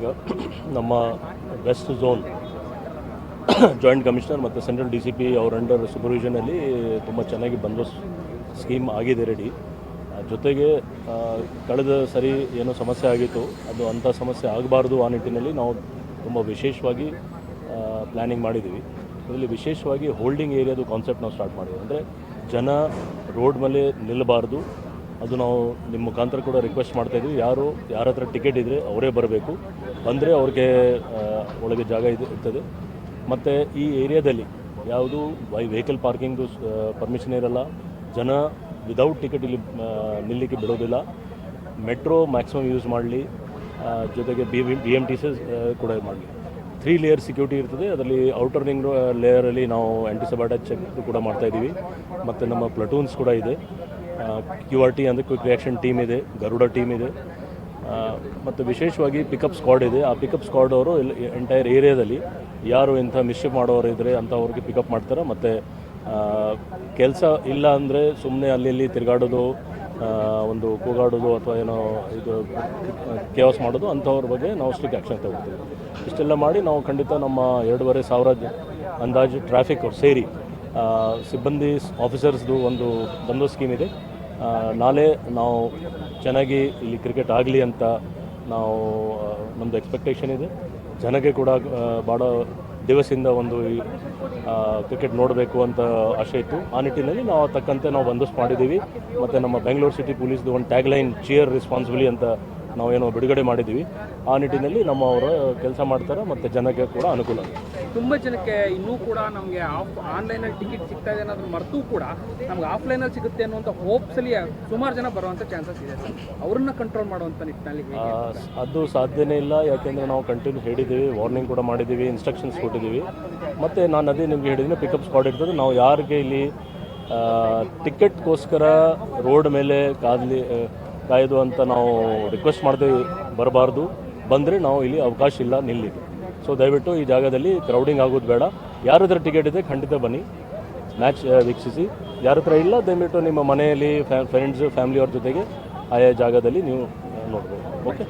ಇವಾಗ ನಮ್ಮ West zone joint commissioner ಮತ್ತು ಸೆಂಟ್ರಲ್ ಡಿ ಸಿ ಪಿ ಅವರ ಅಂಡರ್ ಸೂಪರ್ವಿಷನಲ್ಲಿ ತುಂಬ ಚೆನ್ನಾಗಿ ಬಂದೋಬಸ್ತ್ ಸ್ಕೀಮ್ ಆಗಿದೆ ರೆಡಿ. ಜೊತೆಗೆ ಕಳೆದ ಸರಿ ಏನೋ ಸಮಸ್ಯೆ ಆಗಿತ್ತು, ಅದು ಅಂಥ ಸಮಸ್ಯೆ ಆಗಬಾರ್ದು ಆ ನಿಟ್ಟಿನಲ್ಲಿ ನಾವು ತುಂಬ ವಿಶೇಷವಾಗಿ ಪ್ಲ್ಯಾನಿಂಗ್ ಮಾಡಿದ್ದೀವಿ. ಇದರಲ್ಲಿ ವಿಶೇಷವಾಗಿ ಹೋಲ್ಡಿಂಗ್ ಏರಿಯಾದು ಕಾನ್ಸೆಪ್ಟ್ ನಾವು ಸ್ಟಾರ್ಟ್ ಮಾಡಿದ್ದೀವಿ. ಅಂದರೆ ಜನ ರೋಡ್ ಮೇಲೆ ನಿಲ್ಲಬಾರ್ದು, ಅದು ನಾವು ನಿಮ್ಮ ಮುಖಾಂತರ ಕೂಡ ರಿಕ್ವೆಸ್ಟ್ ಮಾಡ್ತಾಯಿದ್ವಿ. ಯಾರ ಹತ್ರ ಟಿಕೆಟ್ ಇದ್ದರೆ ಅವರೇ ಬರಬೇಕು, ಬಂದರೆ ಅವ್ರಿಗೆ ಒಳಗೆ ಜಾಗ ಇರ್ತದೆ. ಮತ್ತು ಈ ಏರಿಯಾದಲ್ಲಿ ಯಾವುದು ವೆಹಿಕಲ್ ಪಾರ್ಕಿಂಗ್ದು ಪರ್ಮಿಷನ್ ಇರಲ್ಲ, ಜನ ವಿದೌಟ್ ಟಿಕೆಟ್ ಇಲ್ಲಿ ನಿಲ್ಲಲಿಕ್ಕೆ ಬಿಡೋದಿಲ್ಲ. ಮೆಟ್ರೋ ಮ್ಯಾಕ್ಸಿಮಮ್ ಯೂಸ್ ಮಾಡಲಿ, ಜೊತೆಗೆ BMTC ಕೂಡ ಮಾಡಲಿ. 3 ಲೇಯರ್ ಸೆಕ್ಯೂರಿಟಿ ಇರ್ತದೆ. ಅದರಲ್ಲಿ ಔಟರ್ ರಿಂಗ್ ಲೇಯರಲ್ಲಿ ನಾವು ಆ್ಯಂಟಿಸಬಾಟಸ್ ಚೆಕ್ ಕೂಡ ಮಾಡ್ತಾಯಿದ್ದೀವಿ. ಮತ್ತು ನಮ್ಮ ಪ್ಲಟೂನ್ಸ್ ಕೂಡ ಇದೆ, QRT ಅಂದರೆ ಕ್ವಿಕ್ ರಿಯಾಕ್ಷನ್ ಟೀಮ್ ಇದೆ, ಗರುಡ ಟೀಮ್ ಇದೆ, ಮತ್ತು ವಿಶೇಷವಾಗಿ ಪಿಕಪ್ ಸ್ಕ್ವಾಡ್ ಇದೆ. ಆ ಪಿಕಪ್ ಸ್ಕ್ವಾಡ್ ಅವರು ಎಂಟೈರ್ ಏರಿಯಾದಲ್ಲಿ ಯಾರು ಇಂಥ ಮಿಸ್ಶಿಫ್ ಮಾಡೋರು ಇದ್ದರೆ ಅಂಥವ್ರಿಗೆ ಪಿಕಪ್ ಮಾಡ್ತಾರೆ. ಮತ್ತು ಕೆಲಸ ಇಲ್ಲ ಅಂದರೆ ಸುಮ್ಮನೆ ಅಲ್ಲಿ ತಿರುಗಾಡೋದು, ಒಂದು ಕೂಗಾಡೋದು ಅಥವಾ ಏನೋ ಇದು ಕೇವಸ್ ಮಾಡೋದು, ಅಂಥವ್ರ ಬಗ್ಗೆ ನಾವು ಸ್ಟ್ರಿಕ್ಟ್ ಆ್ಯಕ್ಷನ್ ತಗೊಳ್ತೀವಿ. ಇಷ್ಟೆಲ್ಲ ಮಾಡಿ ನಾವು ಖಂಡಿತ ನಮ್ಮ 2,500 ಅಂದಾಜು ಟ್ರಾಫಿಕ್ ಅವ್ರು ಸೇರಿ ಸಿಬ್ಬಂದಿ ಆಫೀಸರ್ಸ್ದು ಒಂದು ಬಂದೋಬಸ್ತ್ ಸ್ಕೀಮ್ ಇದೆ. ನಾಳೆ ನಾವು ಚೆನ್ನಾಗಿ ಇಲ್ಲಿ ಕ್ರಿಕೆಟ್ ಆಗಲಿ ಅಂತ ನಾವು ನಮ್ಮದು ಎಕ್ಸ್ಪೆಕ್ಟೇಷನ್ ಇದೆ. ಜನಕ್ಕೆ ಕೂಡ ಭಾಳ ದಿವಸದಿಂದ ಒಂದು ಕ್ರಿಕೆಟ್ ನೋಡಬೇಕು ಅಂತ ಆಸೆ ಇತ್ತು. ಆ ನಿಟ್ಟಿನಲ್ಲಿ ನಾವು ತಕ್ಕಂತೆ ನಾವು ಬಂದೋಬಸ್ತ್ ಮಾಡಿದ್ದೀವಿ. ಮತ್ತು ನಮ್ಮ ಬೆಂಗಳೂರು ಸಿಟಿ ಪೊಲೀಸ್ದು ಒಂದು ಟ್ಯಾಗ್ಲೈನ್ ಚಿಯರ್ ರೆಸ್ಪಾನ್ಸಿಬಿಲಿ ಅಂತ ನಾವೇನೋ ಬಿಡುಗಡೆ ಮಾಡಿದ್ದೀವಿ. ಆ ನಿಟ್ಟಿನಲ್ಲಿ ನಮ್ಮವರು ಕೆಲಸ ಮಾಡ್ತಾರೆ ಮತ್ತು ಜನಕ್ಕೆ ಕೂಡ ಅನುಕೂಲ. ತುಂಬ ಜನಕ್ಕೆ ಇನ್ನೂ ಕೂಡ ನಮಗೆ ಆನ್ಲೈನಲ್ಲಿ ಟಿಕೆಟ್ ಸಿಗ್ತಾ ಇದೆ ಅನ್ನೋದ್ರ ಮರೆತು ಕೂಡ ನಮ್ಗೆ ಆಫ್ಲೈನಲ್ಲಿ ಸಿಗುತ್ತೆ ಅನ್ನುವಂಥ ಹೋಪ್ಸಲ್ಲಿ ಸುಮಾರು ಜನ ಬರುವಂಥ ಚಾನ್ಸಸ್ ಇದೆ. ಅವ್ರನ್ನ ಕಂಟ್ರೋಲ್ ಮಾಡುವಂಥ ನಿಟ್ಟಿನಲ್ಲಿ ಅದು ಸಾಧ್ಯನೇ ಇಲ್ಲ. ಯಾಕೆಂದರೆ ನಾವು ಕಂಟಿನ್ಯೂ ಹೇಳಿದ್ದೀವಿ, ವಾರ್ನಿಂಗ್ ಕೂಡ ಮಾಡಿದ್ದೀವಿ, ಇನ್ಸ್ಟ್ರಕ್ಷನ್ಸ್ ಕೊಟ್ಟಿದ್ದೀವಿ. ಮತ್ತು ನಾನು ಅದೇ ನಿಮಗೆ ಹೇಳಿದ್ದೀನಿ, ಪಿಕಪ್ ಸ್ಕ್ವಾಡ್ ಇರ್ತದೆ. ನಾವು ಯಾರಿಗೆ ಇಲ್ಲಿ ಟಿಕೆಟ್ಗೋಸ್ಕರ ರೋಡ್ ಮೇಲೆ ಕಾಯ್ದು ಅಂತ ನಾವು ರಿಕ್ವೆಸ್ಟ್ ಮಾಡ್ತೀವಿ, ಬರಬಾರ್ದು. ಬಂದರೆ ನಾವು ಇಲ್ಲಿ ಅವಕಾಶ ಇಲ್ಲ ನಿಲ್ಲಿಕ್ಕೆ. ಸೊ ದಯವಿಟ್ಟು ಈ ಜಾಗದಲ್ಲಿ ಕ್ರೌಡಿಂಗ್ ಆಗೋದು ಬೇಡ. ಯಾರ ಹತ್ರ ಟಿಕೆಟ್ ಇದೆ ಖಂಡಿತ ಬನ್ನಿ, ಮ್ಯಾಚ್ ವೀಕ್ಷಿಸಿ. ಯಾರ ಹತ್ರ ಇಲ್ಲ ದಯವಿಟ್ಟು ನಿಮ್ಮ ಮನೆಯಲ್ಲಿ ಫ್ರೆಂಡ್ಸ್ ಫ್ಯಾಮಿಲಿಯವ್ರ ಜೊತೆಗೆ ಆಯಾ ಜಾಗದಲ್ಲಿ ನೀವು ನೋಡ್ಬೋದು. ಓಕೆ.